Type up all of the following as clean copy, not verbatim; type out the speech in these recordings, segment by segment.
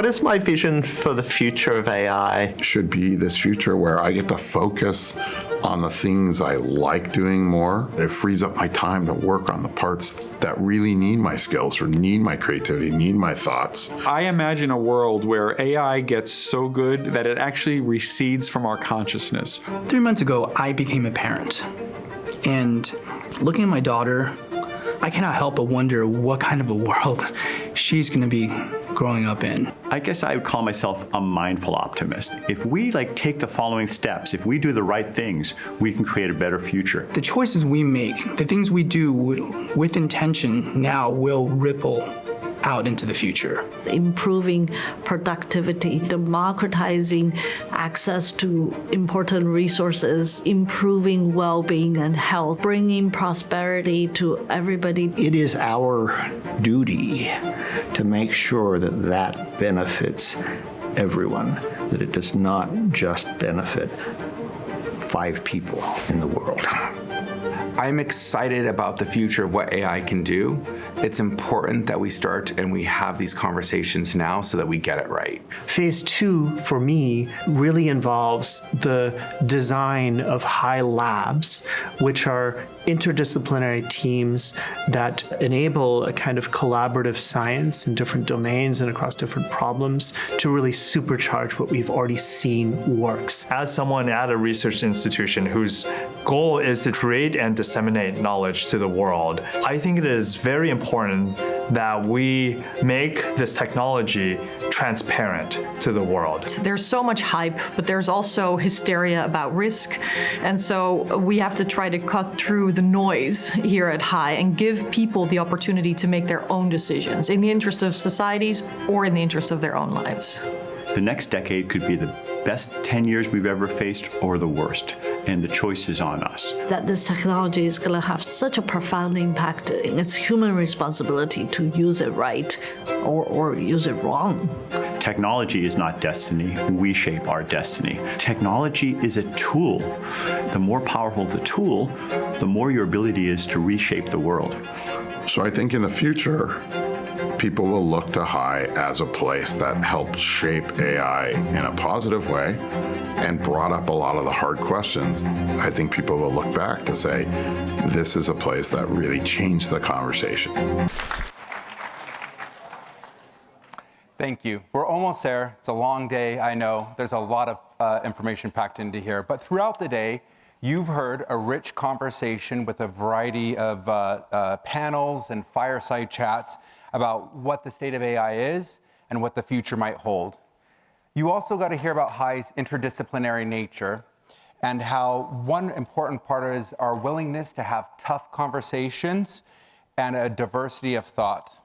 What is my vision for the future of AI? Should be this future where I get to focus on the things I like doing more. It frees up my time to work on the parts that really need my skills or need my creativity, need my thoughts. I imagine a world where AI gets so good that it actually recedes from our consciousness. 3 months ago, I became a parent. And looking at my daughter, I cannot help but wonder what kind of a world she's going to be growing up in. I guess I would call myself a mindful optimist. If we take the following steps, if we do the right things, we can create a better future. The choices we make, the things we do with intention now will ripple out into the future. Improving productivity, democratizing access to important resources, improving well-being and health, bringing prosperity to everybody. It is our duty to make sure that that benefits everyone, that it does not just benefit 5 people in the world. I'm excited about the future of what AI can do. It's important that we start and we have these conversations now so that we get it right. Phase 2, for me, really involves the design of high labs, which are interdisciplinary teams that enable a kind of collaborative science in different domains and across different problems to really supercharge what we've already seen works. As someone at a research institution whose goal is to create and disseminate knowledge to the world, I think it is very important that we make this technology transparent to the world. There's so much hype, but there's also hysteria about risk. And so we have to try to cut through the noise here at HI and give people the opportunity to make their own decisions in the interest of societies or in the interest of their own lives. The next decade could be the best 10 years we've ever faced or the worst, and the choice is on us. That this technology is going to have such a profound impact. It's human responsibility to use it right or use it wrong. Technology is not destiny. We shape our destiny. Technology is a tool. The more powerful the tool, the more your ability is to reshape the world. So I think in the future, people will look to HI as a place that helped shape AI in a positive way and brought up a lot of the hard questions. I think people will look back to say, this is a place that really changed the conversation. Thank you. We're almost there. It's a long day, I know. There's a lot of information packed into here. But throughout the day, you've heard a rich conversation with a variety of panels and fireside chats about what the state of AI is and what the future might hold. You also got to hear about HI's interdisciplinary nature and how one important part is our willingness to have tough conversations and a diversity of thought.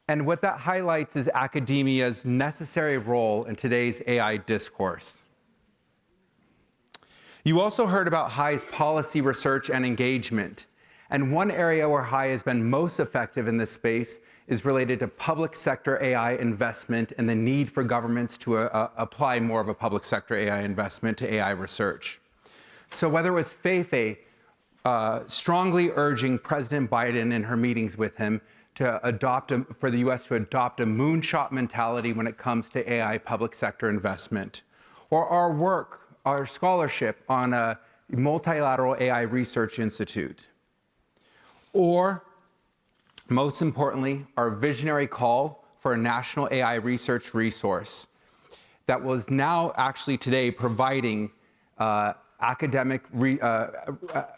And what that highlights is academia's necessary role in today's AI discourse. You also heard about HI's policy research and engagement. And one area where HI has been most effective in this space is related to public sector AI investment and the need for governments to apply more of a public sector AI investment to AI research. So whether it was Feifei strongly urging President Biden in her meetings with him to for the US to adopt a moonshot mentality when it comes to AI public sector investment, or our work, our scholarship on a multilateral AI research institute, or, most importantly, our visionary call for a national AI research resource that was now actually today providing academic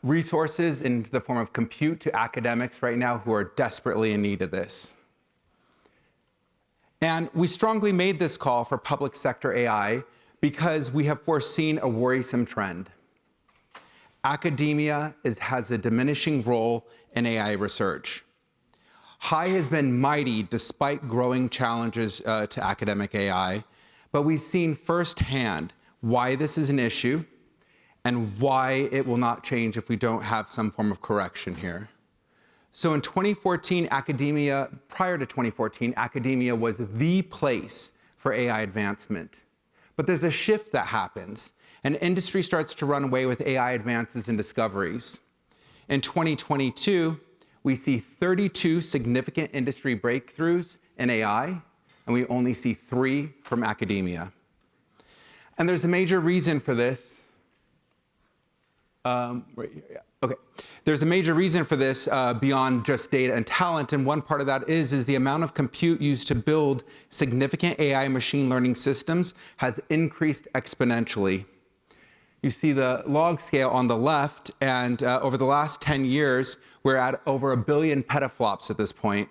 resources in the form of compute to academics right now who are desperately in need of this. And we strongly made this call for public sector AI because we have foreseen a worrisome trend. Academia has a diminishing role in AI research. HI has been mighty despite growing challenges to academic AI, but we've seen firsthand why this is an issue and why it will not change if we don't have some form of correction here. So in 2014, prior to 2014, academia was the place for AI advancement. But there's a shift that happens, and industry starts to run away with AI advances and discoveries. In 2022, we see 32 significant industry breakthroughs in AI, and we only see 3 from academia. And there's a major reason for this. Right here, yeah. Okay. There's a major reason for this beyond just data and talent, and one part of that is the amount of compute used to build significant AI and machine learning systems has increased exponentially. You see the log scale on the left, and over the last 10 years, we're at over 1 billion petaflops at this point.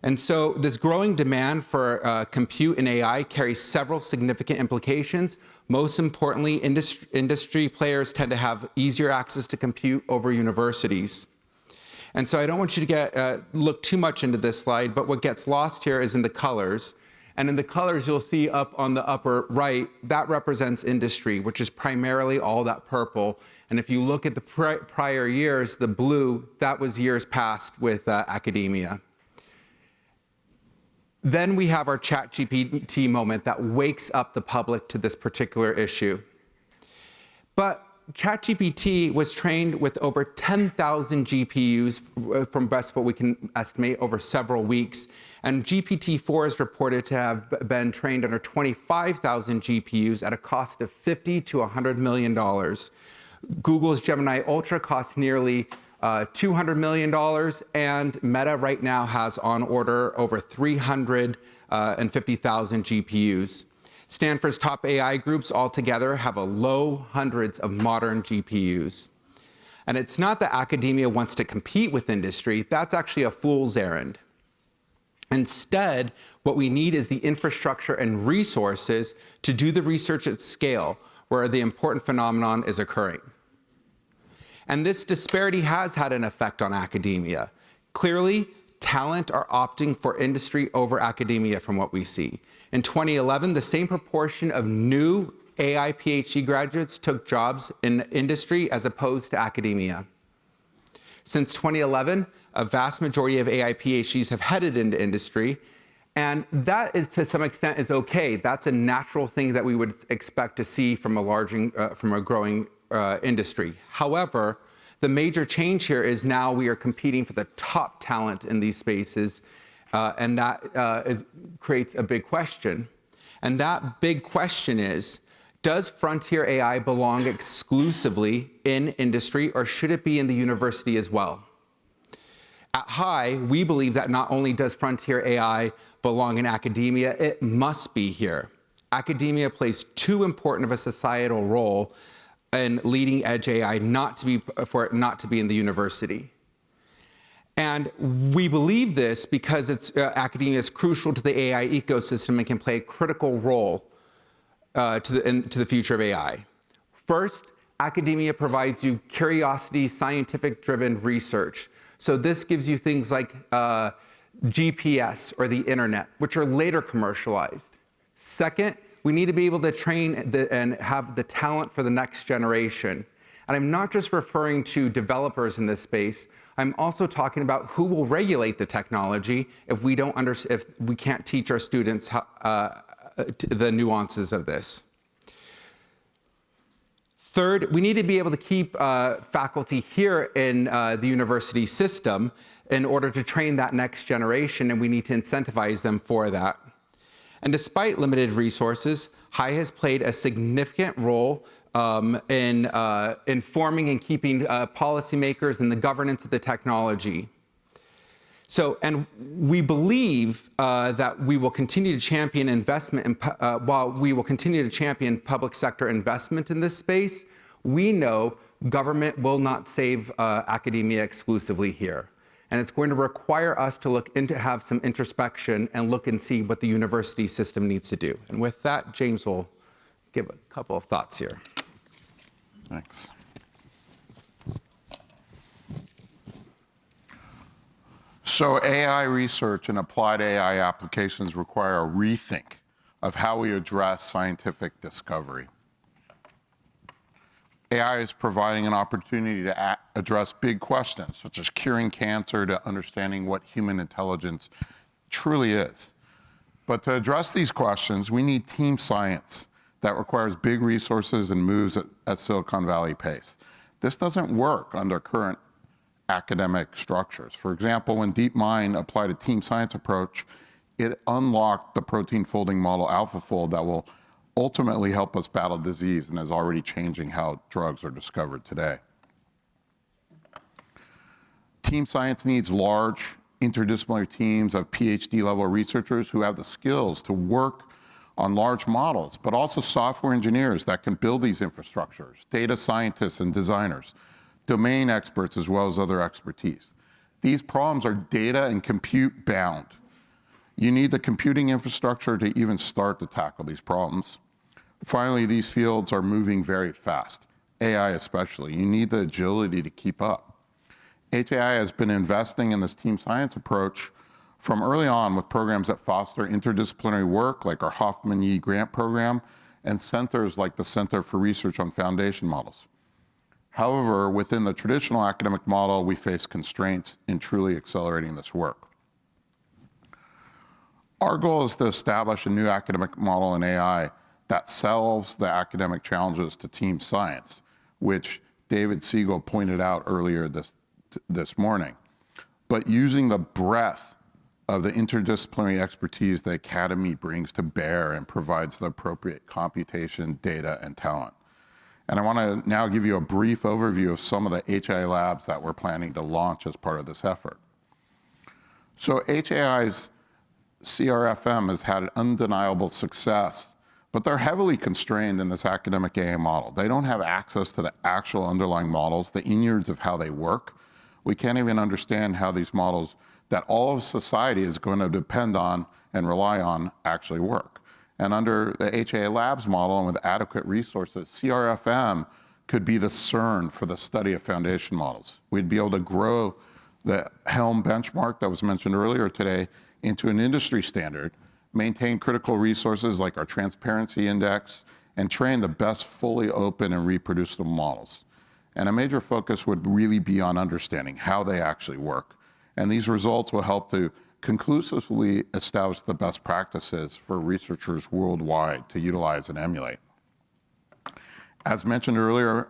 And so this growing demand for compute and AI carries several significant implications. Most importantly, industry players tend to have easier access to compute over universities. And so I don't want you to look too much into this slide, but what gets lost here is in the colors. And in the colors you'll see up on the upper right, that represents industry, which is primarily all that purple. And if you look at the prior years, the blue, that was years past with academia. Then we have our ChatGPT moment that wakes up the public to this particular issue. But ChatGPT was trained with over 10,000 GPUs from best what we can estimate over several weeks. And GPT-4 is reported to have been trained under 25,000 GPUs at a cost of $50 to $100 million. Google's Gemini Ultra costs nearly $200 million, and Meta right now has on order over 350,000 GPUs. Stanford's top AI groups altogether have a low hundreds of modern GPUs. And it's not that academia wants to compete with industry, that's actually a fool's errand. Instead, what we need is the infrastructure and resources to do the research at scale where the important phenomenon is occurring. And this disparity has had an effect on academia. Clearly, talent are opting for industry over academia from what we see. In 2011, the same proportion of new AI PhD graduates took jobs in industry as opposed to academia. Since 2011, a vast majority of AI PhDs have headed into industry, and that is, to some extent, is okay. That's a natural thing that we would expect to see from a growing industry. However, the major change here is now we are competing for the top talent in these spaces, and that creates a big question. And that big question is, does frontier AI belong exclusively in industry, or should it be in the university as well? At High, we believe that not only does frontier AI belong in academia, it must be here. Academia plays too important of a societal role in leading edge AI for it not to be in the university. And we believe this because academia is crucial to the AI ecosystem and can play a critical role to the future of AI. First, academia provides you curiosity, scientific-driven research. So this gives you things like GPS or the internet, which are later commercialized. Second, we need to be able to train and have the talent for the next generation. And I'm not just referring to developers in this space. I'm also talking about who will regulate the technology if we can't teach our students the nuances of this. Third, we need to be able to keep faculty here in the university system in order to train that next generation, and we need to incentivize them for that. And despite limited resources, High has played a significant role in informing and keeping policymakers in the governance of the technology. So, and we believe that we will continue to champion investment, while we will continue to champion public sector investment in this space, we know government will not save academia exclusively here. And it's going to require us to have some introspection and look and see what the university system needs to do. And with that, James will give a couple of thoughts here. Thanks. So AI research and applied AI applications require a rethink of how we address scientific discovery. AI is providing an opportunity to address big questions, such as curing cancer to understanding what human intelligence truly is. But to address these questions, we need team science that requires big resources and moves at Silicon Valley pace. This doesn't work under current academic structures. For example, when DeepMind applied a team science approach, it unlocked the protein folding model AlphaFold that will ultimately help us battle disease and is already changing how drugs are discovered today. Team science needs large interdisciplinary teams of PhD level researchers who have the skills to work on large models, but also software engineers that can build these infrastructures, data scientists and designers, domain experts, as well as other expertise. These problems are data and compute bound. You need the computing infrastructure to even start to tackle these problems. Finally, these fields are moving very fast, AI especially. You need the agility to keep up. HAI has been investing in this team science approach from early on with programs that foster interdisciplinary work, like our Hoffman-Yee grant program, and centers like the Center for Research on Foundation Models. However, within the traditional academic model, we face constraints in truly accelerating this work. Our goal is to establish a new academic model in AI that solves the academic challenges to team science, which David Siegel pointed out earlier this morning, but using the breadth of the interdisciplinary expertise the academy brings to bear and provides the appropriate computation, data, and talent. And I want to now give you a brief overview of some of the HAI labs that we're planning to launch as part of this effort. So HAI's CRFM has had undeniable success, but they're heavily constrained in this academic AI model. They don't have access to the actual underlying models, the innards of how they work. We can't even understand how these models that all of society is going to depend on and rely on actually work. And under the HAI Labs model and with adequate resources, CRFM could be the CERN for the study of foundation models. We'd be able to grow the Helm benchmark that was mentioned earlier today into an industry standard, maintain critical resources like our transparency index, and train the best fully open and reproducible models. And a major focus would really be on understanding how they actually work. And these results will help to conclusively establish the best practices for researchers worldwide to utilize and emulate. As mentioned earlier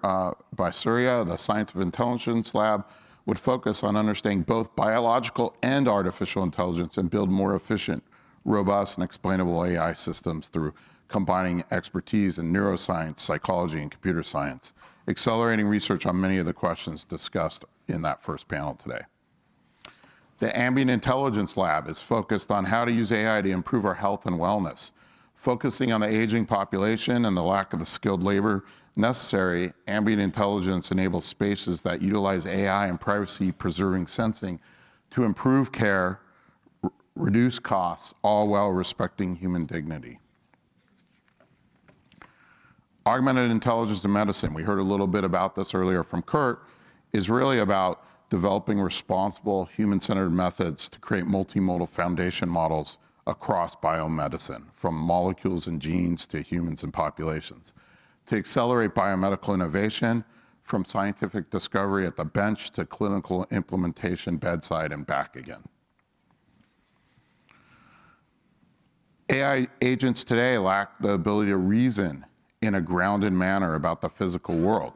by Surya, the Science of Intelligence Lab would focus on understanding both biological and artificial intelligence and build more efficient, robust, and explainable AI systems through combining expertise in neuroscience, psychology, and computer science, accelerating research on many of the questions discussed in that first panel today. The Ambient Intelligence Lab is focused on how to use AI to improve our health and wellness. Focusing on the aging population and the lack of the skilled labor necessary, ambient intelligence enables spaces that utilize AI and privacy-preserving sensing to improve care, reduce costs, all while respecting human dignity. Augmented intelligence in medicine, we heard a little bit about this earlier from Kurt, is really about developing responsible human-centered methods to create multimodal foundation models across biomedicine, from molecules and genes to humans and populations, to accelerate biomedical innovation from scientific discovery at the bench to clinical implementation bedside and back again. AI agents today lack the ability to reason in a grounded manner about the physical world.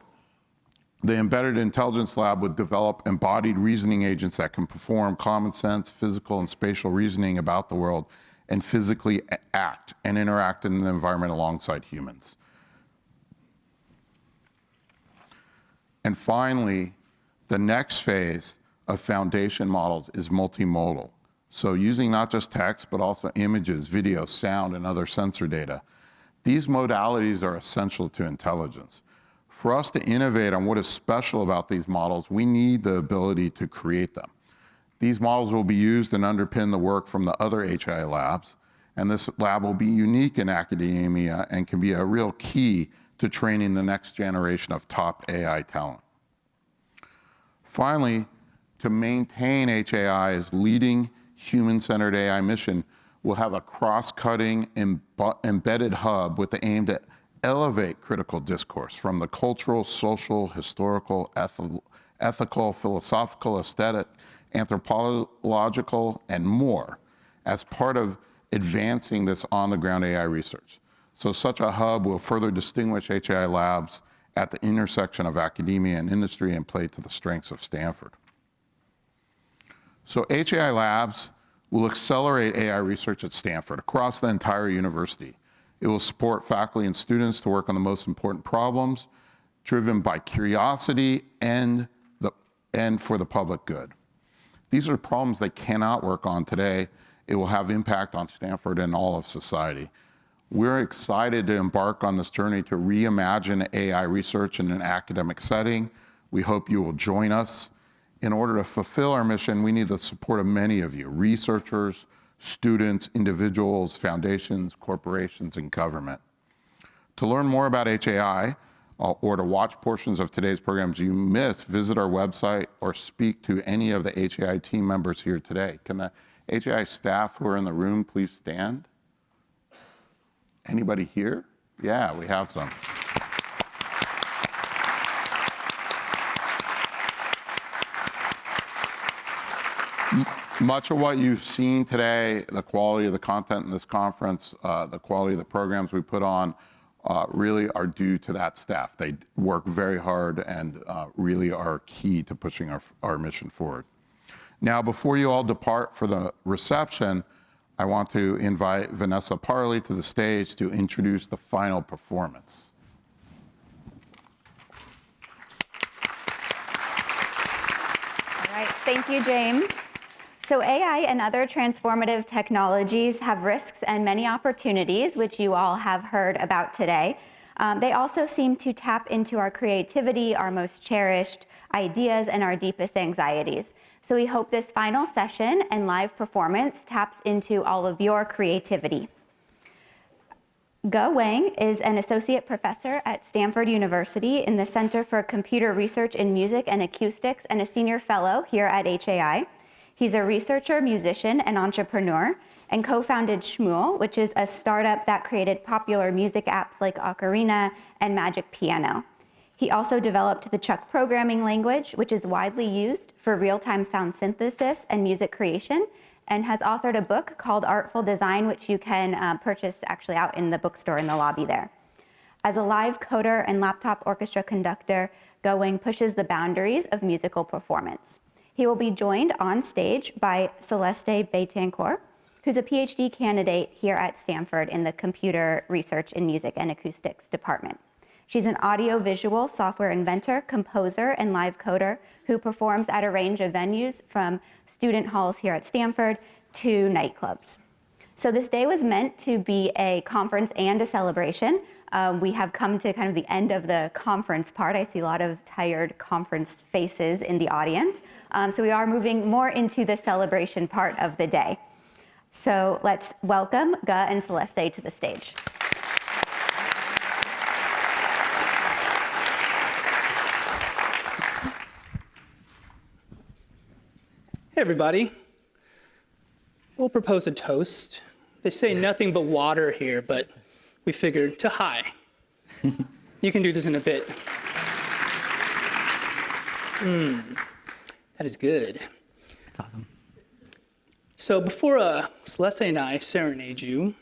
The Embedded Intelligence Lab would develop embodied reasoning agents that can perform common sense, physical, and spatial reasoning about the world and physically act and interact in the environment alongside humans. And finally, the next phase of foundation models is multimodal. So using not just text, but also images, video, sound, and other sensor data. These modalities are essential to intelligence. For us to innovate on what is special about these models, we need the ability to create them. These models will be used and underpin the work from the other HAI labs, and this lab will be unique in academia and can be a real key to training the next generation of top AI talent. Finally, to maintain HAI's leading human-centered AI mission, we'll have a cross-cutting embedded hub with the aim to elevate critical discourse from the cultural, social, historical, ethical, philosophical, aesthetic, anthropological, and more as part of advancing this on-the-ground AI research. So such a hub will further distinguish HAI labs at the intersection of academia and industry and play to the strengths of Stanford. So HAI labs will accelerate AI research at Stanford across the entire university. It will support faculty and students to work on the most important problems, driven by curiosity and for the public good. These are problems they cannot work on today. It will have impact on Stanford and all of society. We're excited to embark on this journey to reimagine AI research in an academic setting. We hope you will join us. In order to fulfill our mission, we need the support of many of you, researchers, students, individuals, foundations, corporations, and government. To learn more about HAI, or to watch portions of today's programs you missed, visit our website or speak to any of the HAI team members here today. Can the HAI staff who are in the room please stand? Anybody here? Yeah, we have some. Much of what you've seen today, the quality of the content in this conference, the quality of the programs we put on, really are due to that staff. They work very hard and really are key to pushing our mission forward. Now, before you all depart for the reception, I want to invite Vanessa Parley to the stage to introduce the final performance. All right, thank you, James. So AI and other transformative technologies have risks and many opportunities, which you all have heard about today. They also seem to tap into our creativity, our most cherished ideas, and our deepest anxieties. So we hope this final session and live performance taps into all of your creativity. Wang is an associate professor at Stanford University in the Center for Computer Research in Music and Acoustics and a senior fellow here at HAI. He's a researcher, musician, and entrepreneur, and co-founded Shmuel, which is a startup that created popular music apps like Ocarina and Magic Piano. He also developed the Chuck programming language, which is widely used for real-time sound synthesis and music creation, and has authored a book called Artful Design, which you can purchase actually out in the bookstore in the lobby there. As a live coder and laptop orchestra conductor, Wang pushes the boundaries of musical performance. He will be joined on stage by Celeste Betancour, who's a PhD candidate here at Stanford in the Computer Research in Music and Acoustics department. She's an audio-visual software inventor, composer, and live coder who performs at a range of venues from student halls here at Stanford to nightclubs. So this day was meant to be a conference and a celebration. We have come to kind of the end of the conference part. I see a lot of tired conference faces in the audience. So we are moving more into the celebration part of the day. So let's welcome and Celeste to the stage. Hey everybody, we'll propose a toast. They say nothing but water here, but we figured to high. You can do this in a bit. That is good. That's awesome. So before Celeste and I serenade you,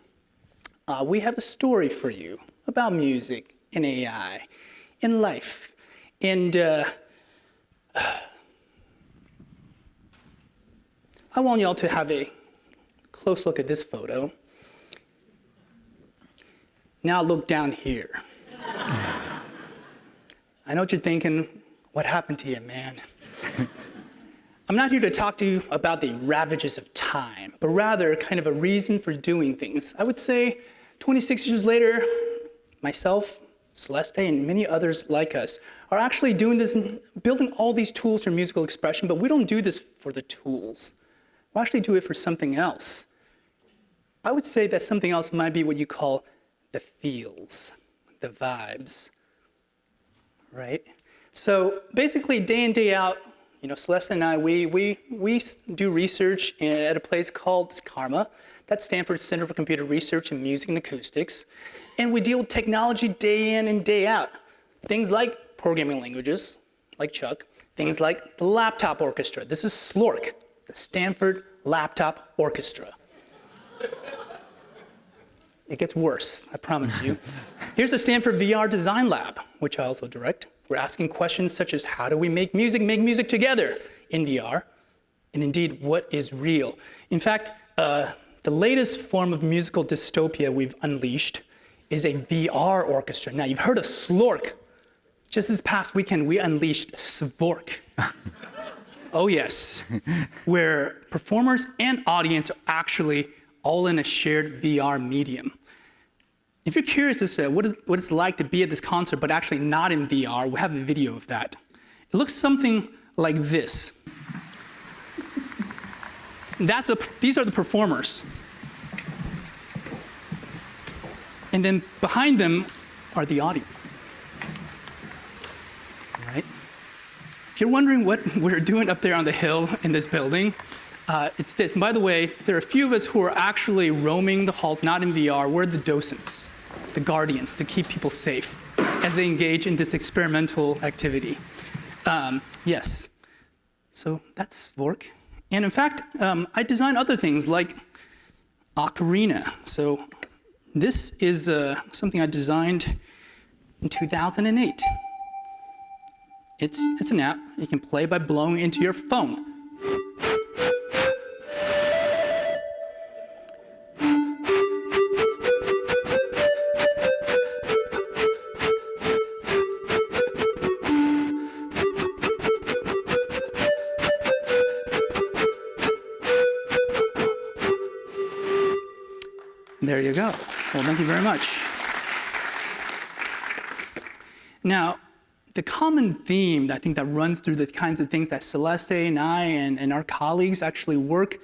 we have a story for you about music and AI and life. And I want y'all to have a close look at this photo. Now look down here. I know what you're thinking. What happened to you, man? I'm not here to talk to you about the ravages of time, but rather kind of a reason for doing things. I would say 26 years later, myself, Celeste, and many others like us are actually doing this and building all these tools for musical expression, but we don't do this for the tools. We actually do it for something else. I would say that something else might be what you call the feels, the vibes, right? So basically, day in, day out, Celeste and I, we do research at a place called CCRMA. That's Stanford Center for Computer Research in Music and Acoustics. And we deal with technology day in and day out. Things like programming languages, like Chuck. Things like the laptop orchestra. This is SLORC, the Stanford Laptop Orchestra. It gets worse, I promise you. Here's the Stanford VR Design Lab, which I also direct. We're asking questions such as how do we make music together in VR? and indeed what is real. In fact, the latest form of musical dystopia we've unleashed is a VR orchestra. Now, you've heard of Slork. Just this past weekend, we unleashed Svork. Oh yes, where performers and audience are actually all in a shared VR medium. If you're curious as to what it's like to be at this concert, but actually not in VR, we have a video of that. It looks something like this. These are the performers. And then behind them are the audience. Right? If you're wondering what we're doing up there on the hill in this building, it's this. And by the way, there are a few of us who are actually roaming the hall, not in VR. We're the docents, the guardians, to keep people safe as they engage in this experimental activity. Yes. So that's Vork. And in fact, I design other things like Ocarina. So this is something I designed in 2008. It's an app you can play by blowing into your phone. There you go. Well, thank you very much. Now, the common theme I think that runs through the kinds of things that Celeste and I and our colleagues actually work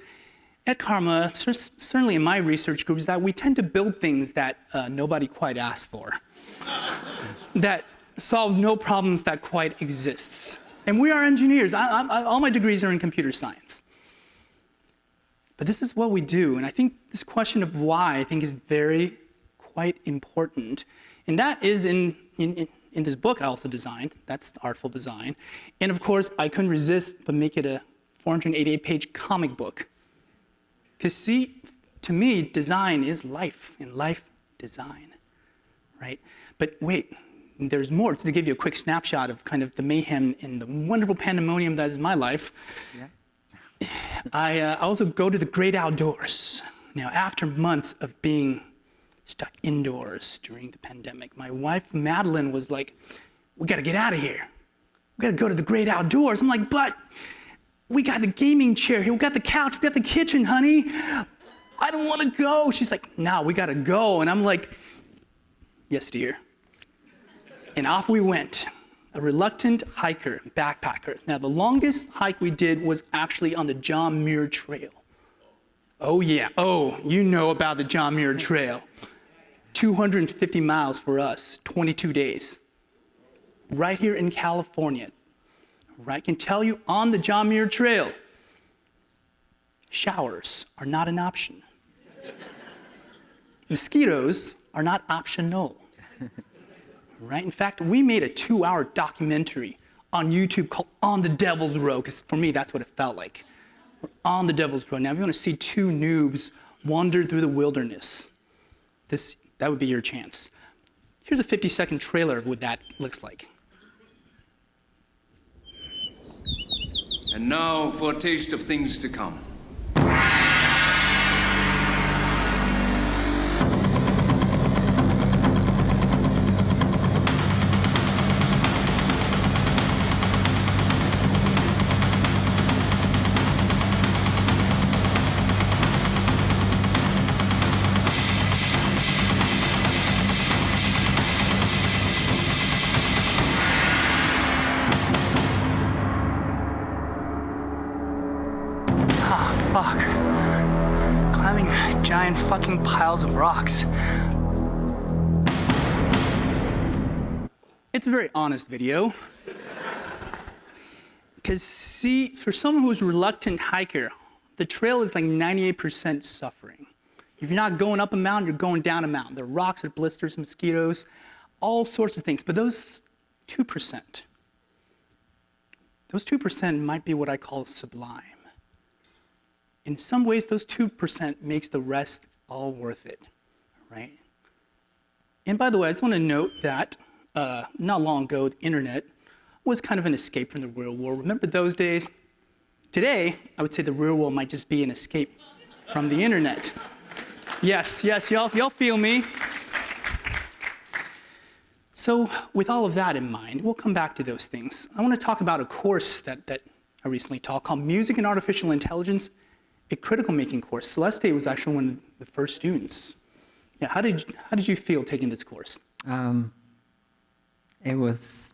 at CCRMA, certainly in my research group, is that we tend to build things that nobody quite asked for, that solves no problems that quite exists. And we are engineers. All my degrees are in computer science. But this is what we do, and I think this question of why I think is quite important. And that is in this book I also designed. That's the Artful Design. And of course, I couldn't resist but make it a 488-page comic book. Because see, to me, design is life, and life design, right? But wait, there's more. Just to give you a quick snapshot of kind of the mayhem and the wonderful pandemonium that is my life. Yeah. I also go to the great outdoors. Now, after months of being stuck indoors during the pandemic, my wife, Madeline, was like, we gotta get out of here. We gotta go to the great outdoors. I'm like, but we got the gaming chair here, we got the couch, we got the kitchen, honey. I don't wanna go. She's like, no, we gotta go. And I'm like, yes, dear. And off we went. A reluctant hiker, backpacker. Now, the longest hike we did was actually on the John Muir Trail. Oh yeah, you know about the John Muir Trail. 250 miles for us, 22 days. Right here in California. Right, I can tell you on the John Muir Trail, showers are not an option. Mosquitoes are not optional. Right? In fact, we made a 2-hour documentary on YouTube called On the Devil's Road, because for me, that's what it felt like. We're on the Devil's Road. Now, if you want to see two noobs wander through the wilderness, that would be your chance. Here's a 50-second trailer of what that looks like. And now for a taste of things to come. Fuck. Climbing giant fucking piles of rocks. It's a very honest video. Because see, for someone who's a reluctant hiker, the trail is like 98% suffering. If you're not going up a mountain, you're going down a mountain. There are rocks, there are blisters, mosquitoes, all sorts of things. But those 2%, might be what I call sublime. In some ways, those 2% makes the rest all worth it, right? And by the way, I just want to note that not long ago, the internet was kind of an escape from the real world. Remember those days? Today, I would say the real world might just be an escape from the internet. Yes, y'all feel me. So with all of that in mind, we'll come back to those things. I want to talk about a course that I recently taught called Music and Artificial Intelligence, a critical making course. Celeste was actually one of the first students. Yeah, how did you feel taking this course? It was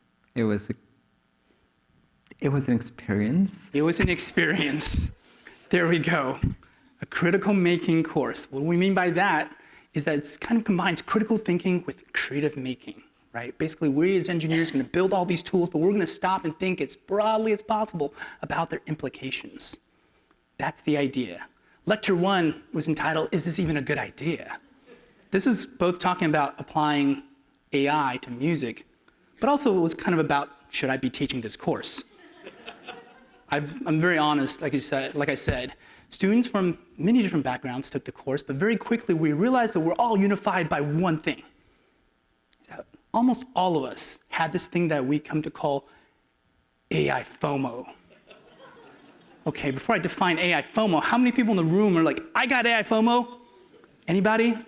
an experience. It was an experience. There we go. A critical making course. What we mean by that is that it kind of combines critical thinking with creative making, right? Basically, we as engineers are going to build all these tools, but we're going to stop and think as broadly as possible about their implications. That's the idea. Lecture 1 was entitled, Is This Even a Good Idea? This is both talking about applying AI to music, but also it was kind of about, should I be teaching this course? I'm very honest, like I said, students from many different backgrounds took the course, but very quickly we realized that we're all unified by one thing. That almost all of us had this thing that we come to call AI FOMO. Okay, before I define AI FOMO, how many people in the room are like, I got AI FOMO? Anybody?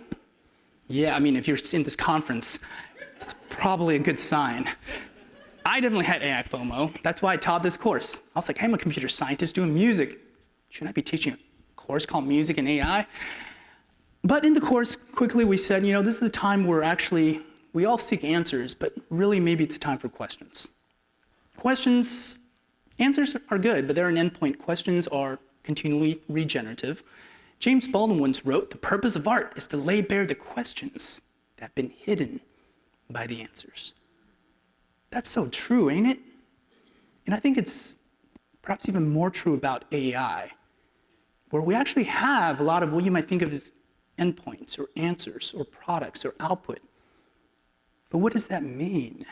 Yeah, I mean, if you're in this conference, it's probably a good sign. I definitely had AI FOMO. That's why I taught this course. I was like, hey, I'm a computer scientist doing music. Shouldn't I be teaching a course called Music and AI? But in the course, quickly we said, this is a time where actually we all seek answers, but really maybe it's a time for questions. Answers are good, but they're an endpoint. Questions are continually regenerative. James Baldwin once wrote, the purpose of art is to lay bare the questions that have been hidden by the answers. That's so true, ain't it? And I think it's perhaps even more true about AI, where we actually have a lot of what you might think of as endpoints or answers or products or output. But what does that mean?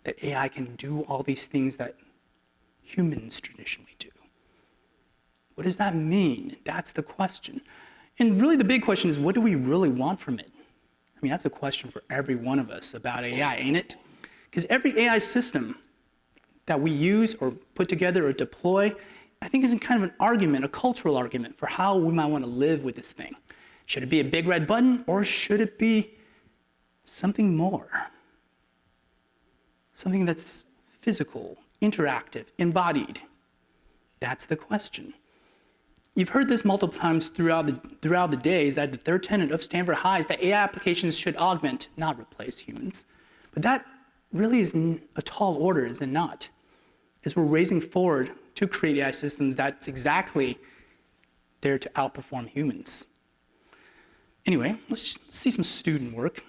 That AI can do all these things that humans traditionally do. What does that mean? That's the question. And really the big question is, what do we really want from it? I mean, that's a question for every one of us about AI, ain't it? Because every AI system that we use or put together or deploy, I think is kind of an argument, a cultural argument for how we might want to live with this thing. Should it be a big red button or should it be something more? Something that's physical, interactive, embodied. That's the question. You've heard this multiple times throughout the days that the third tenet of Stanford High is that AI applications should augment, not replace humans. But that really is a tall order, is it not? As we're racing forward to create AI systems that's exactly there to outperform humans. Anyway, let's see some student work.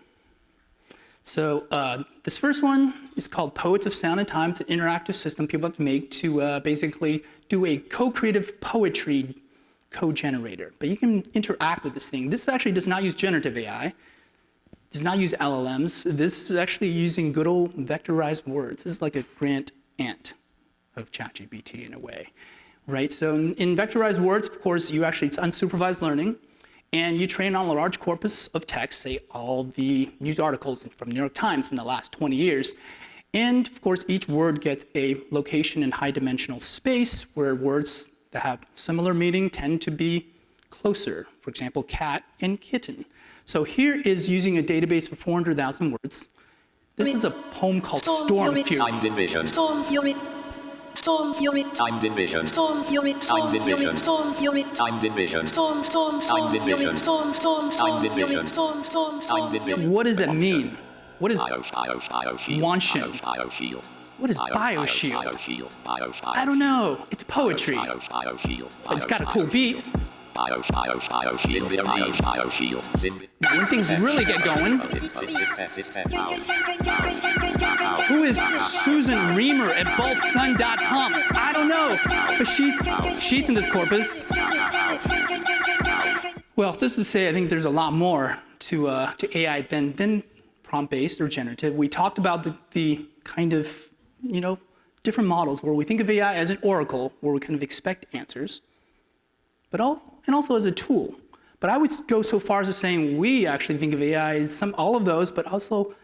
So this first one is called Poets of Sound and Time. It's an interactive system people have to make to basically do a co-creative poetry co-generator. But you can interact with this thing. This actually does not use generative AI. Does not use LLMs. This is actually using good old vectorized words. This is like a Grant Ant of ChatGPT in a way, right? So in vectorized words, of course, it's unsupervised learning, and you train on a large corpus of text, say all the news articles from New York Times in the last 20 years. And of course, each word gets a location in high dimensional space where words that have similar meaning tend to be closer. For example, cat and kitten. So here is using a database of 400,000 words. This is a poem called Storm Fury. Time division. Storm Fury. Storm Fury. Time division. Storm Fury. Time division. Storm Fury. Time division. Storm time division. Storm time division. Storm time division. What does that mean? What is Wanshin? What is BioShield? I don't know. It's poetry. But it's got a cool beat. When things really get going. Who is Susan Reamer at bulksun.com? I don't know, but she's in this corpus. Well, this is to say, I think there's a lot more to AI than prompt-based or generative. We talked about the kind of, different models where we think of AI as an oracle, where we kind of expect answers, and also as a tool. But I would go so far as to saying we actually think of AI as all of those, but also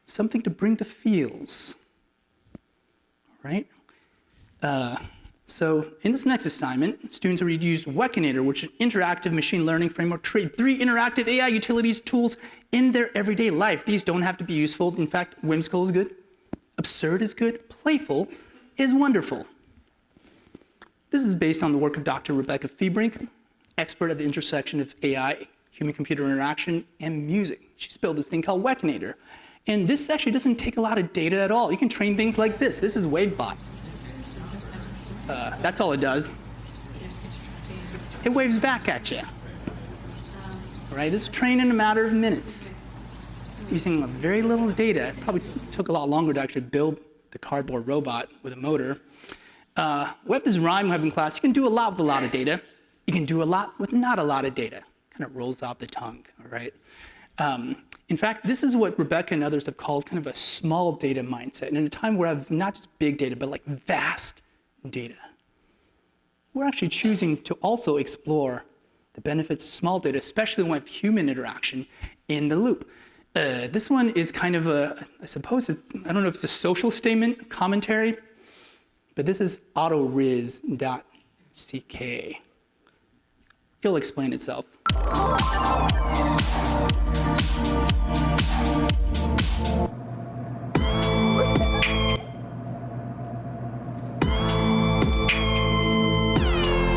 something to bring the feels, right? So in this next assignment, students will use Wekinator, which is an interactive machine learning framework, to create 3 interactive AI utilities tools in their everyday life. These don't have to be useful. In fact, whimsical is good, absurd is good, playful is wonderful. This is based on the work of Dr. Rebecca Febrink, expert at the intersection of AI, human-computer interaction, and music. She's built this thing called Wekinator. And this actually doesn't take a lot of data at all. You can train things like this. This is WaveBot. That's all it does. It waves back at you. All right, it's trained in a matter of minutes. Using very little data. It probably took a lot longer to actually build the cardboard robot with a motor. We have this rhyme we have in class. You can do a lot with a lot of data. You can do a lot with not a lot of data. Kind of rolls off the tongue, all right? In fact, this is what Rebecca and others have called kind of a small data mindset. And in a time where I have not just big data, but like vast data, we're actually choosing to also explore the benefits of small data, especially when we have human interaction in the loop. This one is kind of a, I suppose it's, I don't know if it's a social statement, commentary, but this is autoriz.ck. It'll explain itself.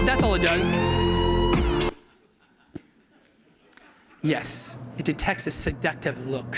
That's all it does. Yes, it detects a seductive look.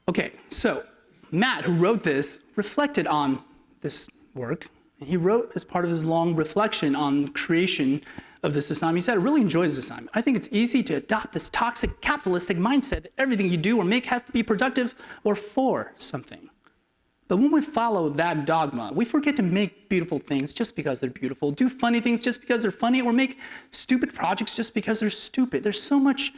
Okay, so Matt, who wrote this, reflected on this work, and he wrote as part of his long reflection on creation of this assignment. He said, I really enjoy this assignment. I think it's easy to adopt this toxic capitalistic mindset that everything you do or make has to be productive or for something. But when we follow that dogma, we forget to make beautiful things just because they're beautiful, do funny things just because they're funny, or make stupid projects just because they're stupid. There's so much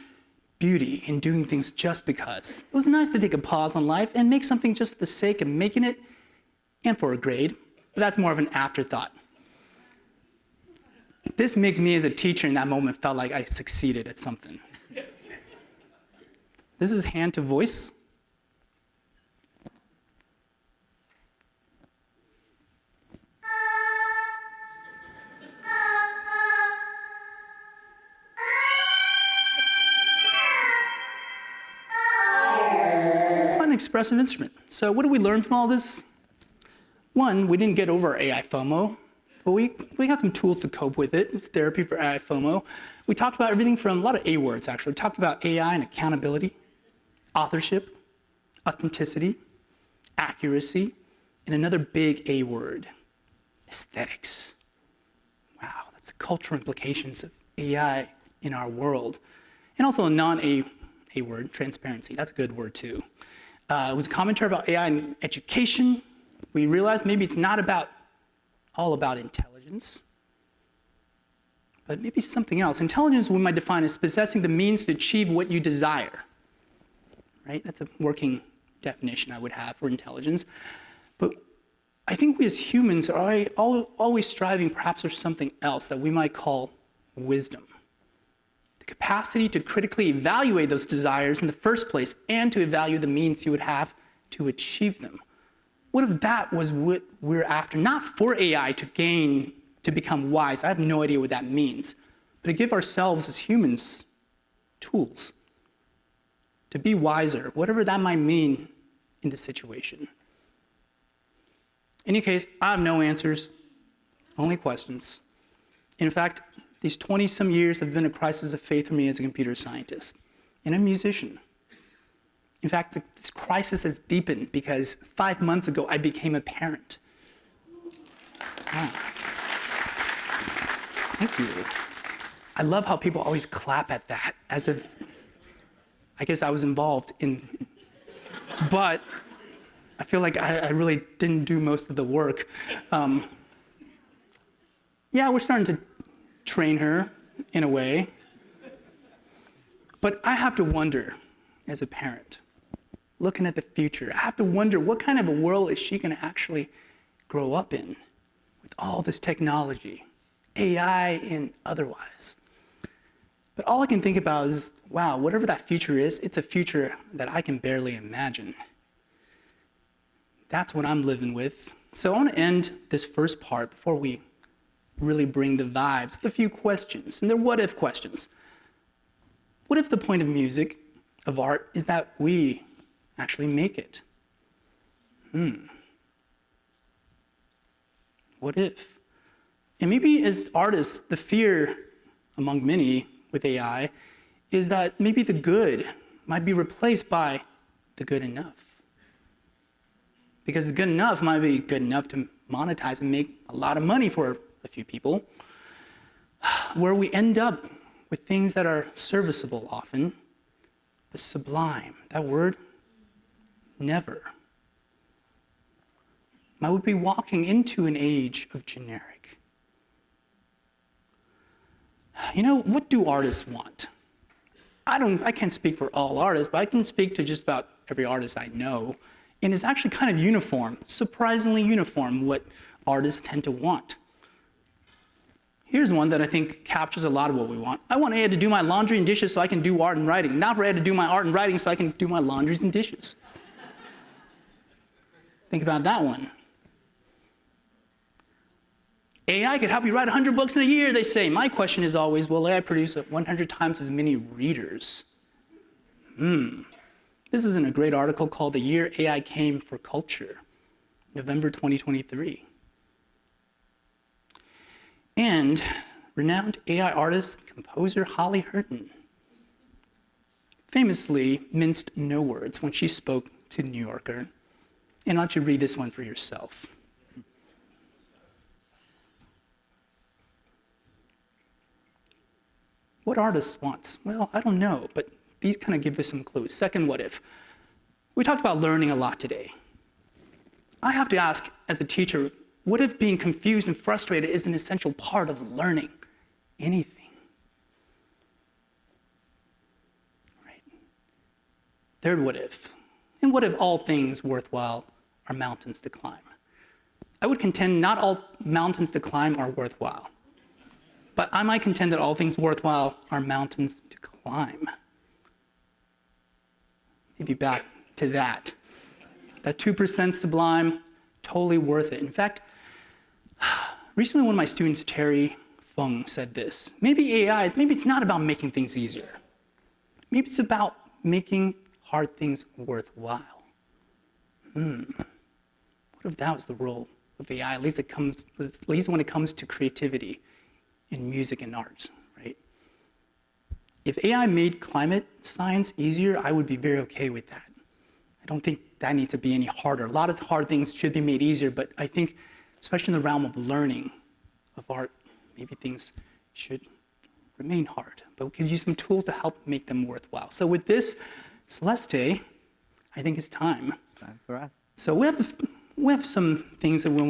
beauty in doing things just because. It was nice to take a pause on life and make something just for the sake of making it and for a grade, but that's more of an afterthought. This makes me as a teacher in that moment felt like I succeeded at something. This is hand to voice. Expressive instrument. So what do we learn from all this? One, we didn't get over AI FOMO, but we got some tools to cope with it. It's therapy for AI FOMO. We talked about everything from a lot of A words, actually. We talked about AI and accountability, authorship, authenticity, accuracy, and another big A word, aesthetics. Wow, that's the cultural implications of AI in our world. And also a non-A word, transparency. That's a good word too. It was a commentary about AI in education. We realized maybe it's not all about intelligence, but maybe something else. Intelligence we might define as possessing the means to achieve what you desire, right? That's a working definition I would have for intelligence. But I think we as humans are always striving perhaps for something else that we might call wisdom. Capacity to critically evaluate those desires in the first place and to evaluate the means you would have to achieve them. What if that was what we're after? Not for AI to become wise. I have no idea what that means. But to give ourselves as humans tools to be wiser, whatever that might mean in the situation. In any case, I have no answers, only questions. In fact, these 20-some years have been a crisis of faith for me as a computer scientist and a musician. In fact, this crisis has deepened because 5 months ago, I became a parent. Wow. Thank you. I love how people always clap at that, as if I guess I was involved in, but I feel like I really didn't do most of the work. Yeah, we're starting to train her in a way. But I have to wonder, as a parent, looking at the future, I have to wonder what kind of a world is she going to actually grow up in with all this technology, AI and otherwise. But all I can think about is, wow, whatever that future is, it's a future that I can barely imagine. That's what I'm living with. So I want to end this first part before we really bring the vibes, the few questions, and they're what-if questions. What if the point of music, of art, is that we actually make it? What if? And maybe as artists, the fear among many with AI is that maybe the good might be replaced by the good enough. Because the good enough might be good enough to monetize and make a lot of money for a few people, where we end up with things that are serviceable often, but sublime. That word, never. Might we be walking into an age of generic? You know, what do artists want? I can't speak for all artists, but I can speak to just about every artist I know. And it's actually kind of uniform, surprisingly uniform, what artists tend to want. Here's one that I think captures a lot of what we want. I want AI to do my laundry and dishes so I can do art and writing, not for AI to do my art and writing so I can do my laundries and dishes. Think about that one. AI could help you write 100 books in a year, they say. My question is always, will AI produce 100 times as many readers? This is in a great article called The Year AI Came for Culture, November 2023. And renowned AI artist, composer Holly Hurton famously minced no words when she spoke to The New Yorker. And I'll let you read this one for yourself. What artist wants? Well, I don't know, but these kind of give us some clues. Second, what if? We talked about learning a lot today. I have to ask, as a teacher, what if being confused and frustrated is an essential part of learning anything? Right. Third, what if? And what if all things worthwhile are mountains to climb? I would contend not all mountains to climb are worthwhile. But I might contend that all things worthwhile are mountains to climb. Maybe back to that. That 2% sublime, totally worth it. In fact, recently one of my students, Terry Fung, said this. Maybe AI, maybe it's not about making things easier. Maybe it's about making hard things worthwhile. What if that was the role of AI, at least when it comes to creativity in music and arts, right? If AI made climate science easier, I would be very okay with that. I don't think that needs to be any harder. A lot of hard things should be made easier, but I think, especially in the realm of learning, of art, maybe things should remain hard. But we could use some tools to help make them worthwhile. So with this, Celeste, I think it's time. It's time for us. So we have some things that we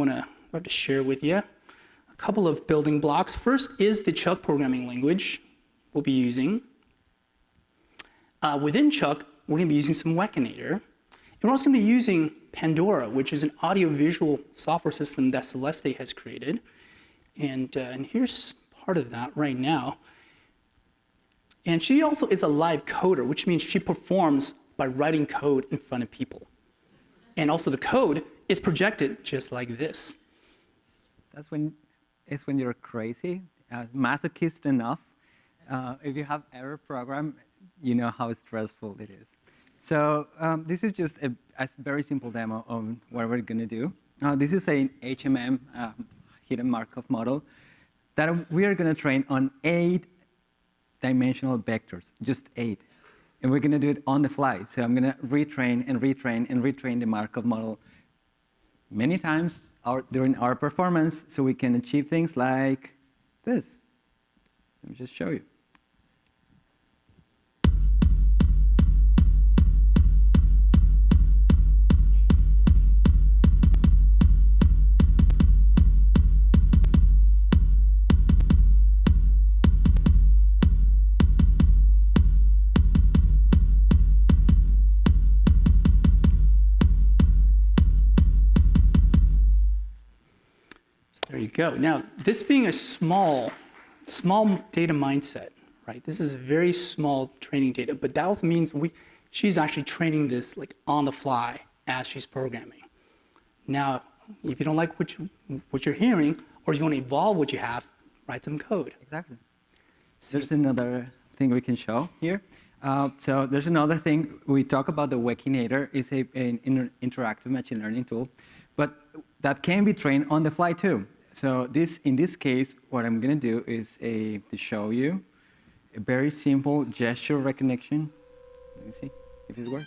have to share with you. A couple of building blocks. First is the Chuck programming language we'll be using. Within Chuck, we're going to be using some Wekinator. And we're also going to be using Pandora, which is an audio-visual software system that Celeste has created. And here's part of that right now. And she also is a live coder, which means she performs by writing code in front of people. And also the code is projected just like this. That's when you're crazy, masochist enough. If you have error program, you know how stressful it is. So this is just a very simple demo on what we're going to do. This is an HMM, hidden Markov model, that we are going to train on 8-dimensional vectors, just 8. And we're going to do it on the fly. So I'm going to retrain and retrain and retrain the Markov model many times during our performance so we can achieve things like this. Let me just show you. go. Now, this being a small data mindset, right? This is very small training data, but that also means she's actually training this like on the fly as she's programming. Now, if you don't like what you're hearing, or you want to evolve what you have, write some code. Exactly. There's another thing we can show here. So there's another thing. We talk about the Wakinator. It's an interactive machine learning tool, but that can be trained on the fly too. So in this case, what I'm going to do is to show you a very simple gesture recognition. Let me see if it works.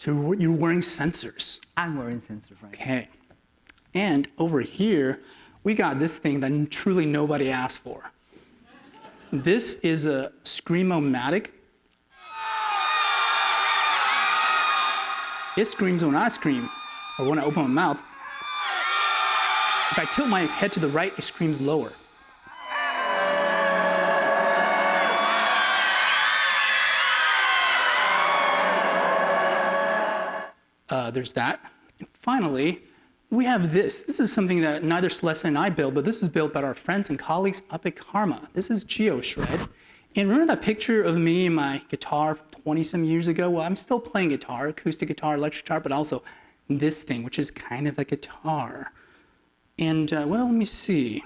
So you're wearing sensors. I'm wearing sensors, right? Okay. And over here, we got this thing that truly nobody asked for. This is a Scream-O-Matic. It screams when I scream, or when I open my mouth. If I tilt my head to the right, it screams lower. There's that. And finally, we have this. This is something that neither Celeste and I built, but this is built by our friends and colleagues up at CCRMA. This is GeoShred. And remember that picture of me and my guitar from 20-some years ago? Well, I'm still playing guitar, acoustic guitar, electric guitar, but also this thing, which is kind of a guitar. And, well, let me see.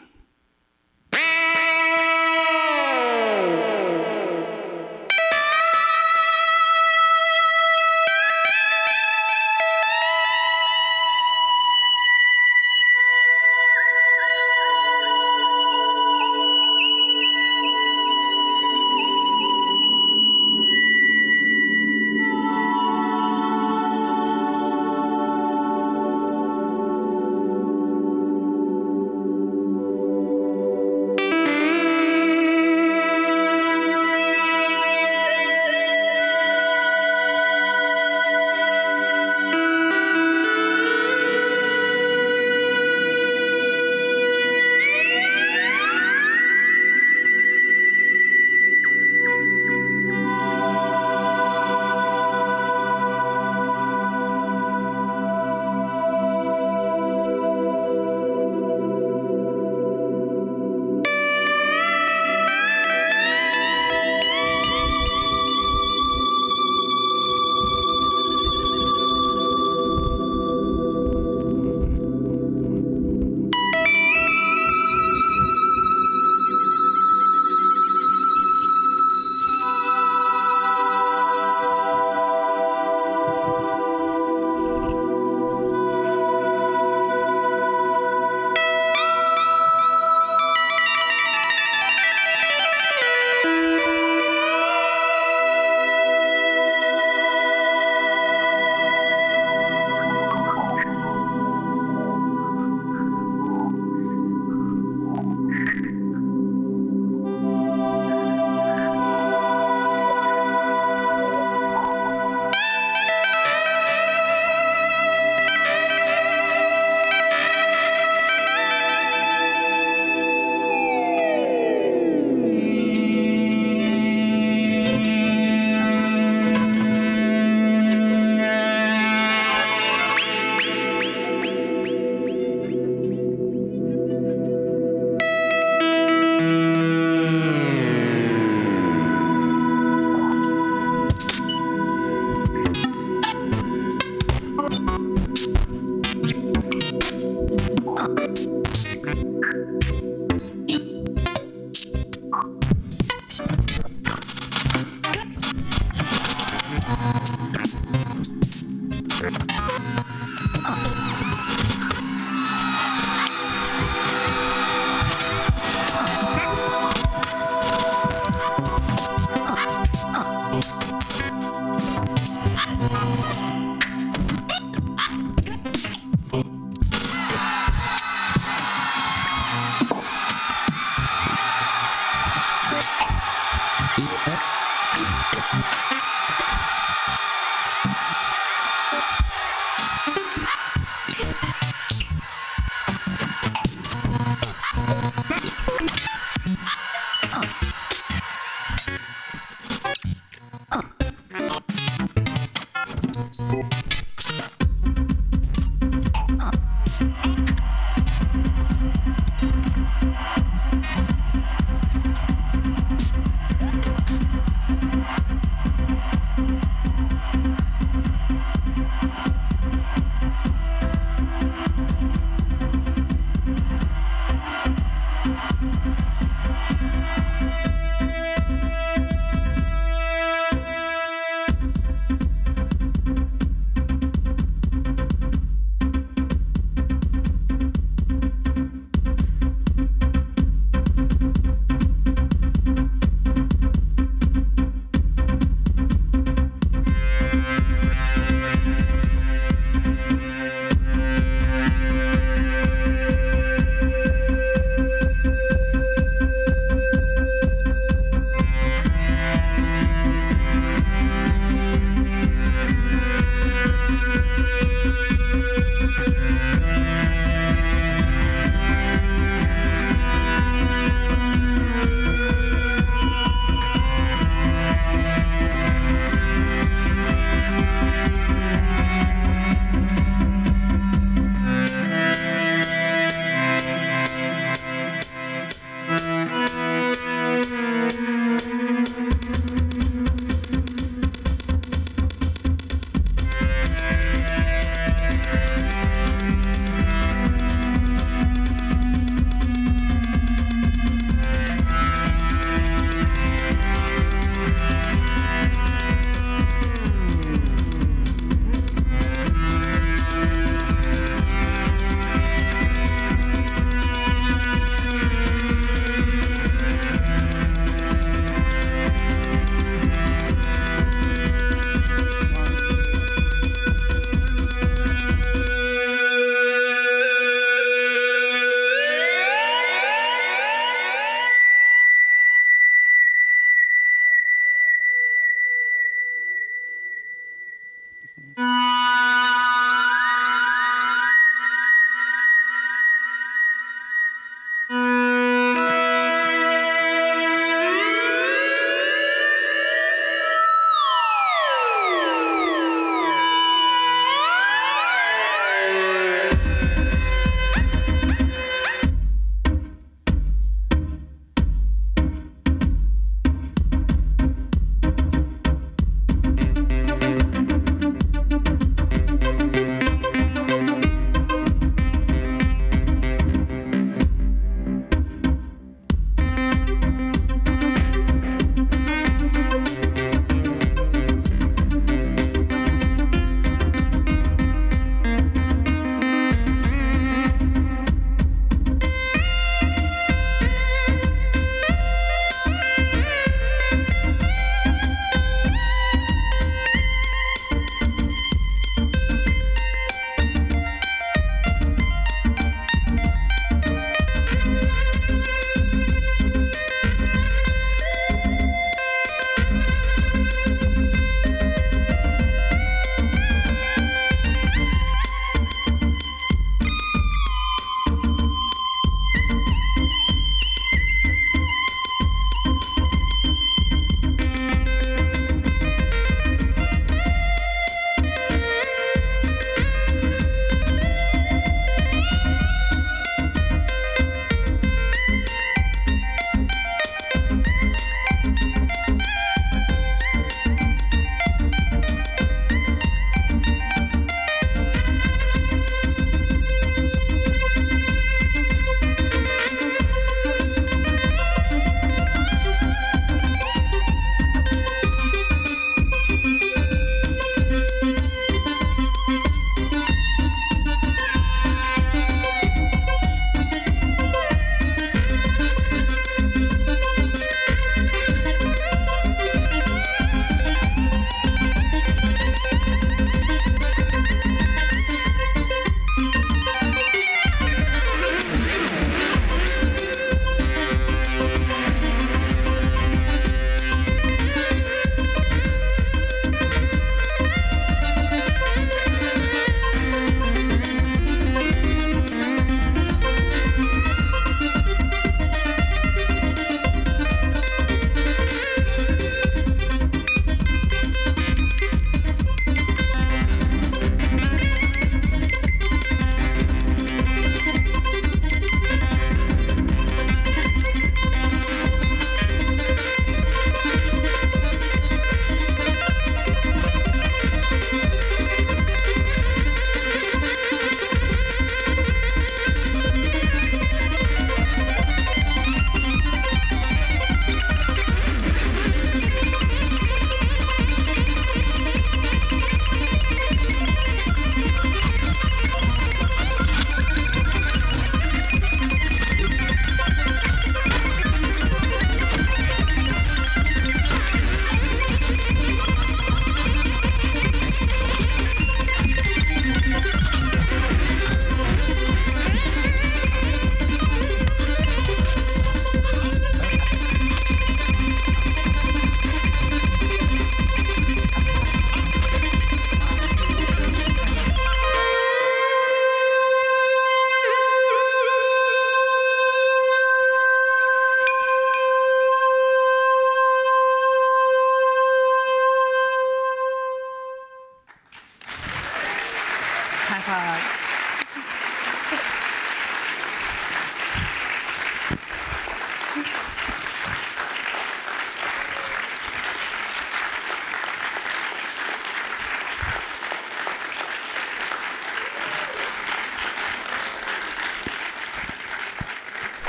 ค่ะ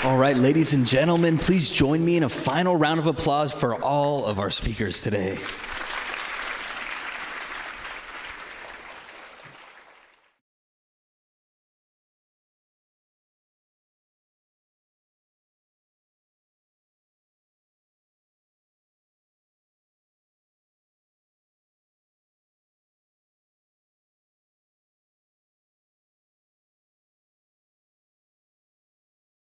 All right, ladies and gentlemen, please join me in a final round of applause for all of our speakers today.